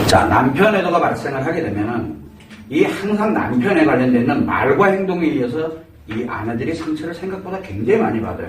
자, 남편 외도가 발생을 하게 되면은 이 항상 남편에 관련되는 말과 행동에 의해서 이 아내들이 상처를 생각보다 굉장히 많이 받아요.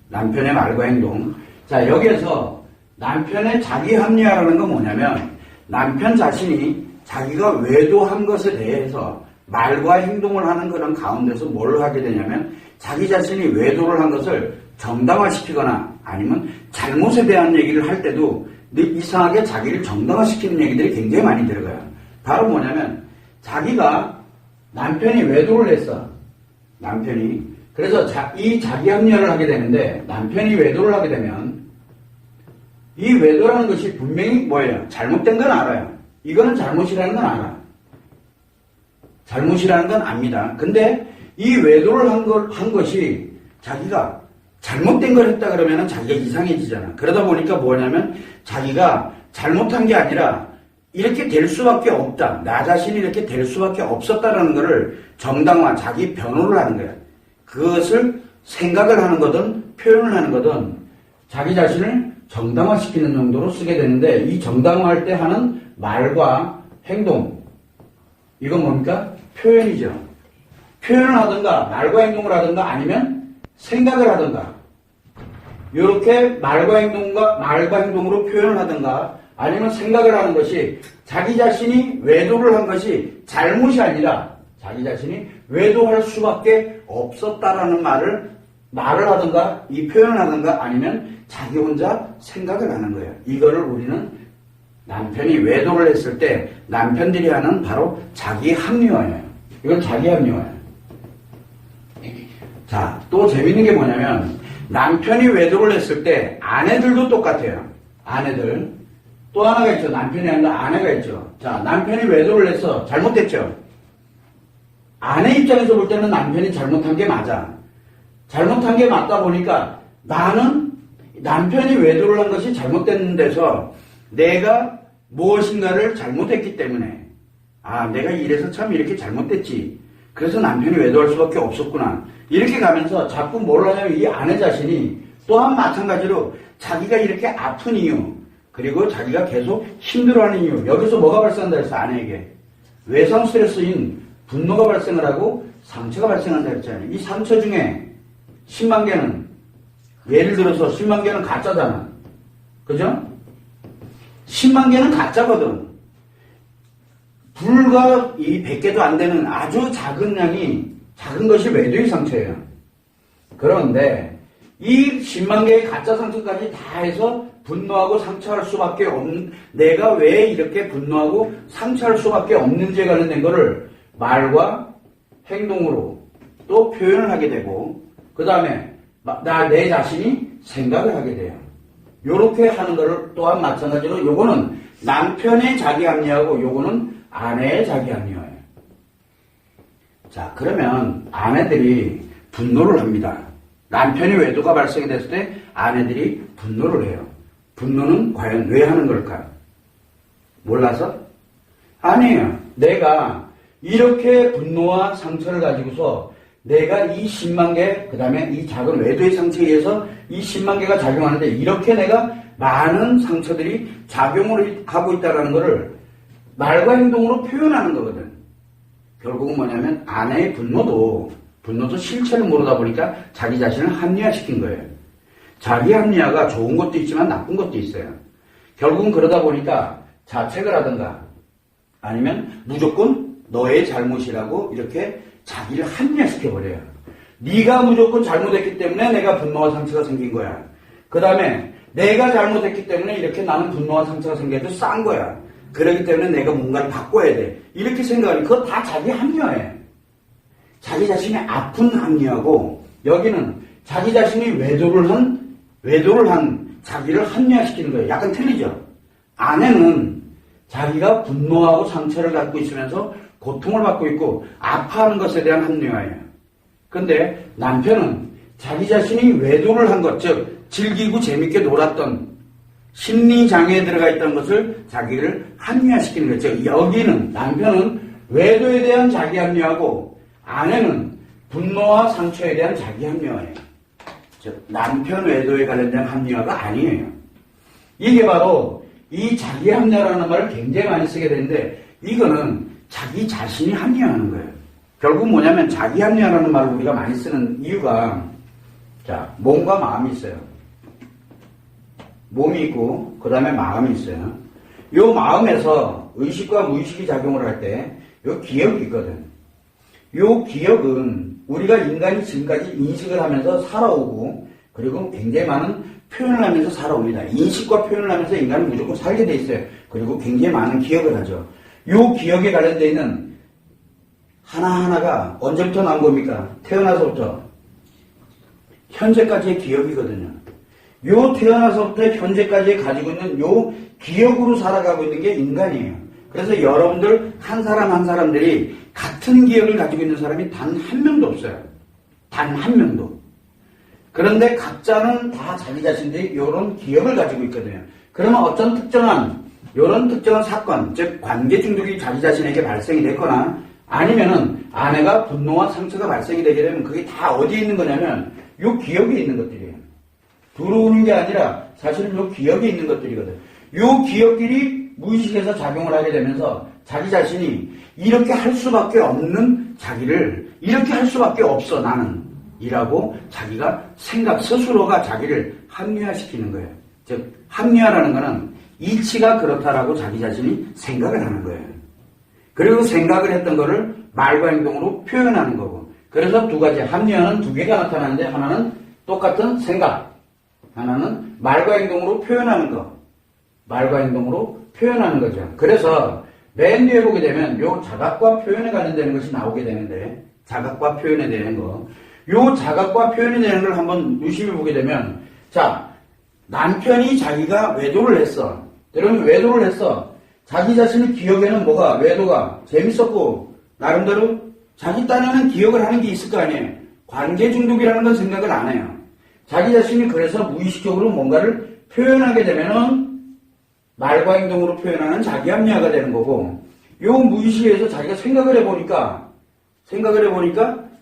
남편의 말과 행동. 자, 여기에서 남편의 자기 합리화라는 건 뭐냐면 남편 자신이 자기가 외도한 것에 대해서 말과 행동을 하는 그런 가운데서 뭘 하게 되냐면 자기 자신이 외도를 한 것을 정당화시키거나 아니면 잘못에 대한 얘기를 할 때도 이상하게 자기를 정당화시키는 얘기들이 굉장히 많이 들어가요. 바로 뭐냐면 자기가 남편이 외도를 했어. 남편이. 그래서 이 자기 합리화를 하게 되는데 남편이 외도를 하게 되면 이 외도라는 것이 분명히 뭐예요? 잘못된 건 알아요. 이거는 잘못이라는 건 알아. 잘못이라는 건 압니다. 근데 이 외도를 한 것이 자기가 잘못된 걸 했다 그러면 자기가 이상해지잖아. 그러다 보니까 뭐냐면 자기가 잘못한 게 아니라 이렇게 될 수밖에 없다. 나 자신이 이렇게 될 수밖에 없었다라는 것을 정당화, 자기 변호를 하는 거야. 그것을 생각을 하는 거든 표현을 하는 거든 자기 자신을 정당화시키는 정도로 쓰게 되는데 이 정당화할 때 하는 말과 행동 이건 뭡니까? 표현이죠. 표현을 하든가 말과 행동을 하든가 아니면 생각을 하든가 이렇게 말과 행동으로 표현을 하든가 아니면 생각을 하는 것이 자기 자신이 외도를 한 것이 잘못이 아니라 자기 자신이 외도할 수밖에 없었다라는 말을 하든가 이 표현을 하든가 아니면 자기 혼자 생각을 하는 거예요. 이거를 우리는 남편이 외도를 했을 때 남편들이 하는 바로 자기 합리화예요. 이건 자기 합리화예요. 자, 또 재밌는 게 뭐냐면 남편이 외도를 했을 때 아내들도 똑같아요. 아내들. 또 하나가 있죠. 남편이 아니라 아내가 있죠. 자, 남편이 외도를 해서 잘못됐죠. 아내 입장에서 볼 때는 남편이 잘못한 게 맞아. 잘못한 게 맞다 보니까 나는 남편이 외도를 한 것이 잘못된 데서 내가 무엇인가를 잘못했기 때문에 내가 이래서 참 이렇게 잘못됐지. 그래서 남편이 외도할 수밖에 없었구나. 이렇게 가면서 자꾸 뭘 하냐면 이 아내 자신이 또한 마찬가지로 자기가 이렇게 아픈 이유 그리고 자기가 계속 힘들어하는 이유 여기서 뭐가 발생한다 해서 아내에게 외상 스트레스인 분노가 발생을 하고 상처가 발생한다 했잖아요. 이 상처 중에 10만 개는 예를 들어서 10만 개는 가짜잖아. 그죠? 10만 개는 가짜거든. 불과 이 100개도 안 되는 아주 작은 것이 외도의 상처예요. 그런데 이 10만 개의 가짜 상처까지 다 해서 분노하고 상처할 수밖에 없는 내가 왜 이렇게 분노하고 상처할 수밖에 없는지에 관련된 거를 말과 행동으로 또 표현을 하게 되고 그 다음에 내 자신이 생각을 하게 돼요. 요렇게 하는 거를 또한 마찬가지로 요거는 남편의 자기 합리화고 요거는 아내의 자기 합리화예요. 자, 그러면 아내들이 분노를 합니다. 남편이 외도가 발생이 됐을 때 아내들이 분노를 해요. 분노는 과연 왜 하는 걸까? 몰라서? 아니에요. 내가 이렇게 분노와 상처를 가지고서 내가 이 10만 개, 그 다음에 이 작은 외도의 상처에 의해서 이 10만 개가 작용하는데 이렇게 내가 많은 상처들이 작용을 하고 있다는 것을 말과 행동으로 표현하는 거거든. 결국은 뭐냐면 아내의 분노도 실체를 모르다 보니까 자기 자신을 합리화시킨 거예요. 자기 합리화가 좋은 것도 있지만 나쁜 것도 있어요. 결국은 그러다 보니까 자책을 하든가 아니면 무조건 너의 잘못이라고 이렇게 자기를 합리화시켜버려요. 네가 무조건 잘못했기 때문에 내가 분노와 상처가 생긴 거야. 그 다음에 내가 잘못했기 때문에 이렇게 나는 분노와 상처가 생겨도 싼 거야. 그렇기 때문에 내가 뭔가를 바꿔야 돼. 이렇게 생각하니 그거 다 자기 합리화예요. 자기 자신이 아픈 합리화고 여기는 자기 자신이 외도를 한 자기를 합리화시키는 거예요. 약간 틀리죠? 아내는 자기가 분노하고 상처를 갖고 있으면서 고통을 받고 있고 아파하는 것에 대한 합리화예요. 근데 남편은 자기 자신이 외도를 한 것, 즉 즐기고 재밌게 놀았던 심리장애에 들어가 있던 것을 자기를 합리화시키는 거죠. 즉 여기는 남편은 외도에 대한 자기 합리화고 아내는 분노와 상처에 대한 자기 합리화예요. 즉 남편 외도에 관련된 합리화가 아니에요. 이게 바로 이 자기 합리화라는 말을 굉장히 많이 쓰게 되는데 이거는 자기 자신이 합리화하는 거예요. 결국 뭐냐면 자기 합리화라는 말을 우리가 많이 쓰는 이유가 자, 몸과 마음이 있어요. 몸이 있고 그 다음에 마음이 있어요. 요 마음에서 의식과 무의식이 작용을 할 때 요 기억이 있거든. 요 기억은 우리가 인간이 지금까지 인식을 하면서 살아오고 그리고 굉장히 많은 표현을 하면서 살아옵니다. 인식과 표현을 하면서 인간은 무조건 살게 돼 있어요. 그리고 굉장히 많은 기억을 하죠. 요 기억에 관련되어 있는 하나하나가 언제부터 나온 겁니까? 태어나서부터 현재까지의 기억이거든요. 요 태어나서부터 현재까지 가지고 있는 요 기억으로 살아가고 있는 게 인간이에요. 그래서 여러분들 한 사람 한 사람들이 같은 기억을 가지고 있는 사람이 단 한 명도 없어요. 단 한 명도. 그런데 각자는 다 자기 자신들이 요런 기억을 가지고 있거든요. 그러면 어떤 요런 특정한 사건, 즉 관계 중독이 자기 자신에게 발생이 됐거나 아니면은 아내가 분노와 상처가 발생이 되게 되면 그게 다 어디에 있는 거냐면 요 기억에 있는 것들이에요. 들어오는 게 아니라 사실은 요 기억에 있는 것들이거든. 요 기억들이 무의식에서 작용을 하게 되면서 자기 자신이 이렇게 할 수밖에 없는 자기를 이렇게 할 수밖에 없어 나는 이라고 자기가 스스로가 자기를 합리화시키는 거예요. 즉 합리화라는 거는 이치가 그렇다라고 자기 자신이 생각을 하는 거예요. 그리고 생각을 했던 거를 말과 행동으로 표현하는 거고. 그래서 두 가지 합리화는 두 개가 나타나는데 하나는 똑같은 생각, 하나는 말과 행동으로 표현하는 거. 말과 행동으로 표현하는 거죠. 그래서 맨 뒤에 보게 되면 요 자각과 표현에 관련되는 것이 나오게 되는데 자각과 표현에 대한 거. 요 자각과 표현에 대한 걸 한번 유심히 보게 되면 자 남편이 자기가 외도를 했어. 여러분 외도를 했어. 자기 자신의 기억에는 뭐가 외도가 재밌었고 나름대로 자기 딴에는 기억을 하는 게 있을 거 아니에요. 관계 중독이라는 건 생각을 안 해요. 자기 자신이 그래서 무의식적으로 뭔가를 표현하게 되면은 말과 행동으로 표현하는 자기 합리화가 되는 거고 요 무의식에서 자기가 생각을 해보니까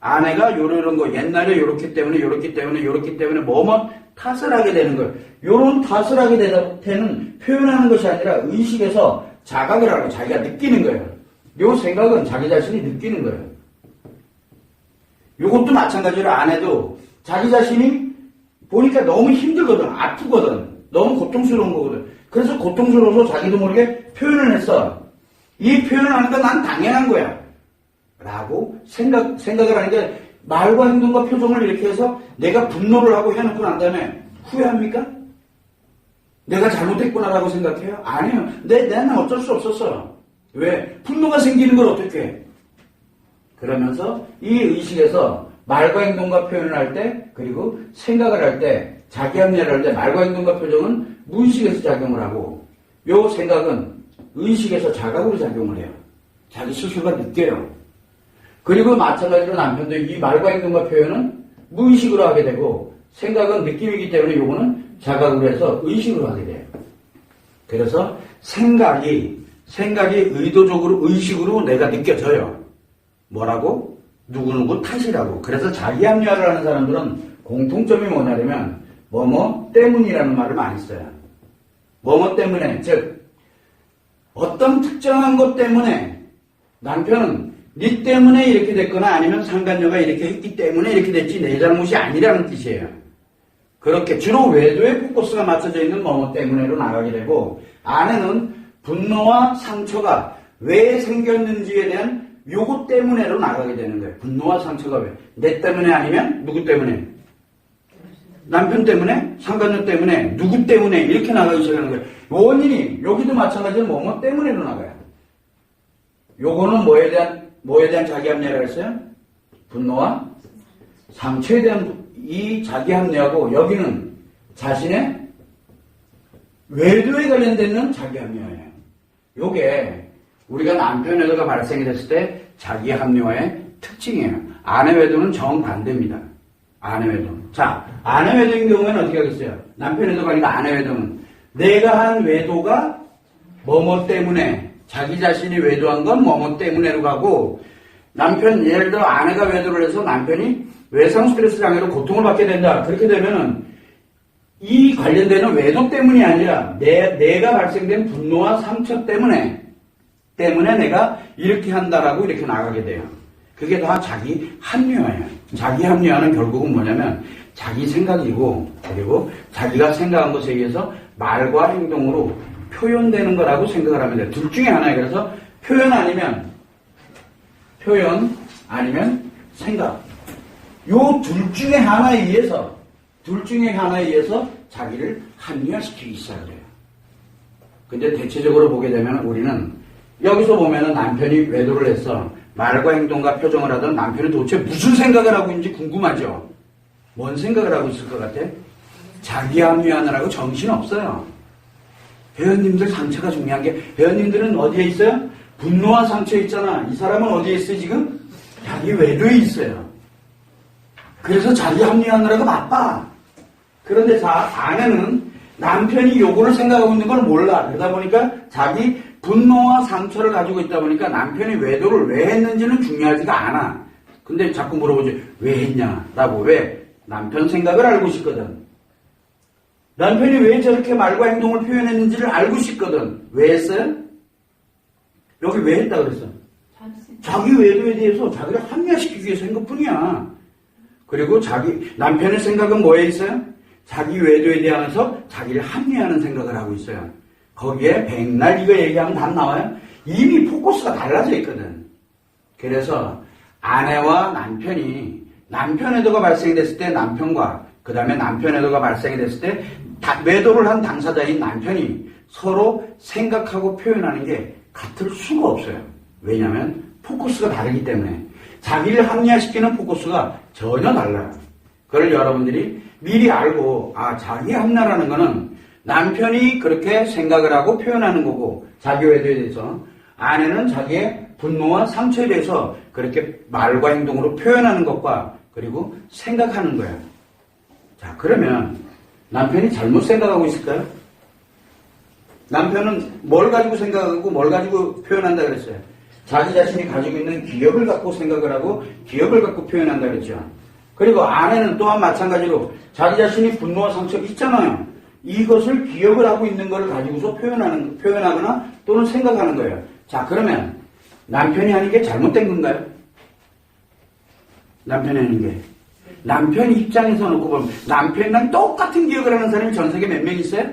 아내가 요런 거 옛날에 요렇기 때문에 뭐뭐 탓을 하게 되는 거예요. 요런 탓을 하게 되는 표현하는 것이 아니라 의식에서 자각을 하고 자기가 느끼는 거예요. 요 생각은 자기 자신이 느끼는 거예요. 요것도 마찬가지로 아내도 자기 자신이 보니까 너무 힘들거든. 아프거든. 너무 고통스러운 거거든. 그래서 고통스러워서 자기도 모르게 표현을 했어. 이 표현을 하는 건 난 당연한 거야. 라고 생각을 하는 게 말과 행동과 표정을 이렇게 해서 내가 분노를 하고 해놓고 난 다음에 후회합니까? 내가 잘못했구나라고 생각해요? 아니에요. 나는 어쩔 수 없었어요. 왜? 분노가 생기는 걸 어떻게 해? 그러면서 이 의식에서 말과 행동과 표현을 할 때 그리고 생각을 할 때 자기 합리화를 할 때 말과 행동과 표정은 무의식에서 작용을 하고 요 생각은 의식에서 자각으로 작용을 해요. 자기 스스로가 느껴요. 그리고 마찬가지로 남편도 이 말과 행동과 표현은 무의식으로 하게 되고 생각은 느낌이기 때문에 요거는 자각으로 해서 의식으로 하게 돼요. 그래서 생각이 의도적으로 의식으로 내가 느껴져요. 뭐라고? 누구누구 탓이라고. 그래서 자기 합리화를 하는 사람들은 공통점이 뭐냐면 뭐뭐 때문이라는 말을 많이 써요. 뭐뭐 때문에, 즉 어떤 특정한 것 때문에 남편은 네 때문에 이렇게 됐거나 아니면 상간녀가 이렇게 했기 때문에 이렇게 됐지 내 잘못이 아니라는 뜻이에요. 그렇게 주로 외도에 포커스가 맞춰져 있는 뭐뭐 때문에로 나가게 되고 아내는 분노와 상처가 왜 생겼는지에 대한 요거 때문에로 나가게 되는 거예요. 분노와 상처가 왜? 내 때문에 아니면 누구 때문에? 남편 때문에? 상간녀 때문에? 누구 때문에? 이렇게 나가기 시작하는 거예요. 원인이 여기도 마찬가지로 뭐뭐 때문에로 나가요. 요거는 뭐에 대한 자기 합리화라고 했어요? 분노와 상처에 대한 이 자기 합리화고 여기는 자신의 외도에 관련되는 자기 합리화예요. 요게 우리가 남편 외도가 발생이 됐을 때 자기 합리화의 특징이에요. 아내 외도는 정반대입니다. 아내 외도. 자, 아내 외도인 경우에는 어떻게 하겠어요? 남편 외도가 아니라 아내 외도는 내가 한 외도가 뭐뭐 때문에 자기 자신이 외도한 건 뭐뭐 때문에로 가고 남편 예를 들어 아내가 외도를 해서 남편이 외상 스트레스 장애로 고통을 받게 된다. 그렇게 되면은 이 관련되는 외도 때문이 아니라 내가 발생된 분노와 상처 때문에 내가 이렇게 한다라고 이렇게 나가게 돼요. 그게 다 자기 합리화예요. 자기 합리화는 결국은 뭐냐면 자기 생각이고 그리고 자기가 생각한 것에 의해서 말과 행동으로 표현되는 거라고 생각을 하면 돼요. 둘 중에 하나예요. 그래서 표현 아니면 생각. 요 둘 중에 하나에 의해서 자기를 합리화시키기 시작을 해요. 근데 대체적으로 보게 되면 우리는 여기서 보면은 남편이 외도를 해서 말과 행동과 표정을 하던 남편이 도대체 무슨 생각을 하고 있는지 궁금하죠? 뭔 생각을 하고 있을 것 같아? 자기 합리화하느라고 정신없어요. 회원님들 상처가 중요한 게 회원님들은 어디에 있어요? 분노와 상처에 있잖아. 이 사람은 어디에 있어요 지금? 자기 외도에 있어요. 그래서 자기 합리화하느라고 바빠. 그런데 아내는 남편이 요거를 생각하고 있는 걸 몰라. 그러다 보니까 자기 분노와 상처를 가지고 있다 보니까 남편이 외도를 왜 했는지는 중요하지가 않아. 근데 자꾸 물어보지. 왜 했냐? 라고. 왜? 남편 생각을 알고 싶거든. 남편이 왜 저렇게 말과 행동을 표현했는지를 알고 싶거든. 왜 했어요? 여기 왜 했다 그랬어? 자기 외도에 대해서 자기를 합리화시키기 위해서 한 것뿐이야. 그리고 남편의 생각은 뭐에 있어요? 자기 외도에 대해서 자기를 합리화하는 생각을 하고 있어요. 거기에 백날 이거 얘기하면 답 나와요? 이미 포커스가 달라져 있거든. 그래서 아내와 남편이 남편 외도가 발생이 됐을 때 남편과 그 다음에 남편 외도가 발생이 됐을 때 외도를 한 당사자인 남편이 서로 생각하고 표현하는 게 같을 수가 없어요. 왜냐하면 포커스가 다르기 때문에 자기를 합리화시키는 포커스가 전혀 달라요. 그걸 여러분들이 미리 알고 자기 합리화라는 거는 남편이 그렇게 생각을 하고 표현하는 거고 자기 외도에 대해서 아내는 자기의 분노와 상처에 대해서 그렇게 말과 행동으로 표현하는 것과 그리고 생각하는 거예요. 자, 그러면 남편이 잘못 생각하고 있을까요? 남편은 뭘 가지고 생각하고 뭘 가지고 표현한다 그랬어요? 자기 자신이 가지고 있는 기억을 갖고 생각을 하고 기억을 갖고 표현한다 그랬죠. 그리고 아내는 또한 마찬가지로 자기 자신이 분노와 상처가 있잖아요. 이것을 기억을 하고 있는 것을 가지고서 표현하거나 또는 생각하는 거예요. 자, 그러면 남편이 하는 게 잘못된 건가요? 남편이 하는 게. 남편 입장에서 놓고 보면 남편이랑 똑같은 기억을 하는 사람이 전 세계에 몇 명 있어요?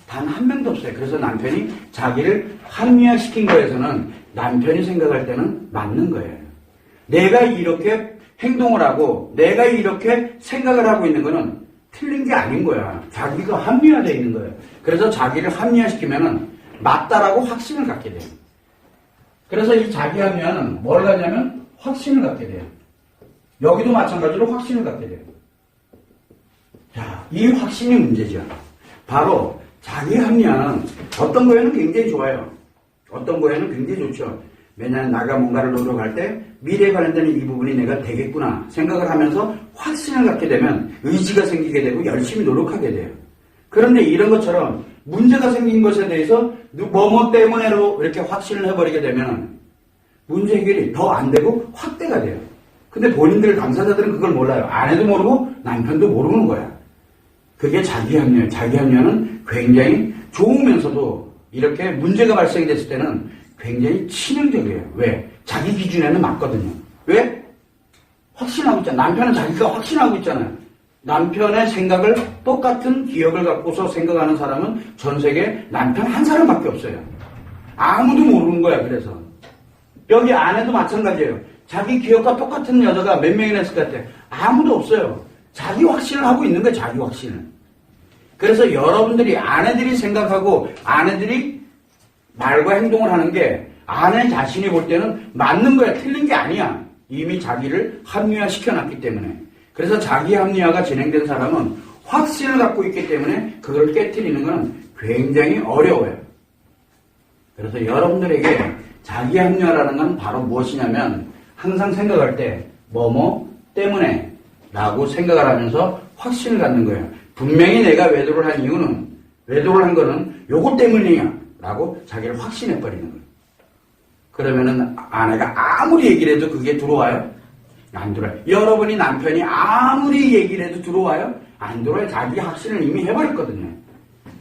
단 한 명도 없어요. 그래서 남편이 자기를 합리화시킨 거에서는 남편이 생각할 때는 맞는 거예요. 내가 이렇게 행동을 하고 내가 이렇게 생각을 하고 있는 거는 틀린 게 아닌 거야. 자기가 합리화되어 있는 거예요. 그래서 자기를 합리화시키면은 맞다라고 확신을 갖게 돼요. 그래서 이 자기 합리화는 뭘 갖냐면 확신을 갖게 돼요. 여기도 마찬가지로 확신을 갖게 돼요. 자, 이 확신이 문제죠. 바로 자기 합리화는 어떤 거에는 굉장히 좋아요. 어떤 거에는 굉장히 좋죠. 왜냐하면 나가 뭔가를 노력할 때 미래에 관련되는 이 부분이 내가 되겠구나 생각을 하면서 확신을 갖게 되면 의지가 생기게 되고 열심히 노력하게 돼요. 그런데 이런 것처럼 문제가 생긴 것에 대해서 뭐뭐 때문에로 이렇게 확신을 해버리게 되면 문제 해결이 더 안 되고 확대가 돼요. 근데 본인들 당사자들은 그걸 몰라요. 아내도 모르고 남편도 모르는 거야. 그게 자기 합리화예요. 자기 합리화는 굉장히 좋으면서도 이렇게 문제가 발생이 됐을 때는 굉장히 치명적이에요. 왜? 자기 기준에는 맞거든요. 왜? 확신하고 있잖아. 남편은 자기가 확신하고 있잖아요. 남편의 생각을 똑같은 기억을 갖고서 생각하는 사람은 전 세계에 남편 한 사람밖에 없어요. 아무도 모르는 거야. 그래서 여기 아내도 마찬가지예요. 자기 기억과 똑같은 여자가 몇 명이나 있을 것 같아? 아무도 없어요. 자기 확신을 하고 있는 거예요. 자기 확신을. 그래서 여러분들이 아내들이 생각하고 아내들이 말과 행동을 하는 게 아내 자신이 볼 때는 맞는 거야. 틀린 게 아니야. 이미 자기를 합리화 시켜놨기 때문에. 그래서 자기 합리화가 진행된 사람은 확신을 갖고 있기 때문에 그걸 깨트리는 건 굉장히 어려워요. 그래서 여러분들에게 자기 합리화라는 건 바로 무엇이냐면 항상 생각할 때 뭐뭐 때문에 라고 생각을 하면서 확신을 갖는 거예요. 분명히 내가 외도를 한 이유는 외도를 한 거는 요거 때문이야 라고 자기를 확신해버리는 거예요. 그러면은 아내가 아무리 얘기를 해도 그게 들어와요? 안 들어와요. 여러분이 남편이 아무리 얘기를 해도 들어와요? 안 들어와요. 자기 확신을 이미 해버렸거든요.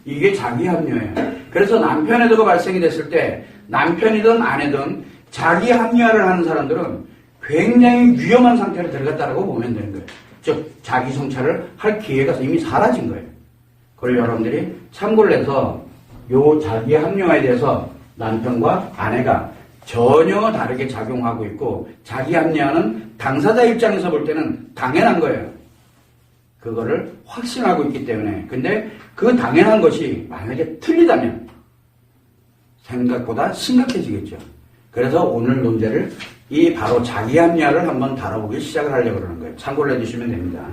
이게 자기 합리화예요. 그래서 남편에도가 발생이 됐을 때 남편이든 아내든 자기 합리화를 하는 사람들은 굉장히 위험한 상태로 들어갔다라고 보면 되는 거예요. 즉 자기 성찰을 할 기회가 이미 사라진 거예요. 그걸 여러분들이 참고를 해서 요 자기 합리화에 대해서 남편과 아내가 전혀 다르게 작용하고 있고 자기 합리화는 당사자 입장에서 볼 때는 당연한 거예요. 그거를 확신하고 있기 때문에. 근데 그 당연한 것이 만약에 틀리다면 생각보다 심각해지겠죠. 그래서 오늘 논제를 이 바로 자기 합리화를 한번 다뤄보기 시작을 하려고 그러는 거예요. 참고를 해주시면 됩니다.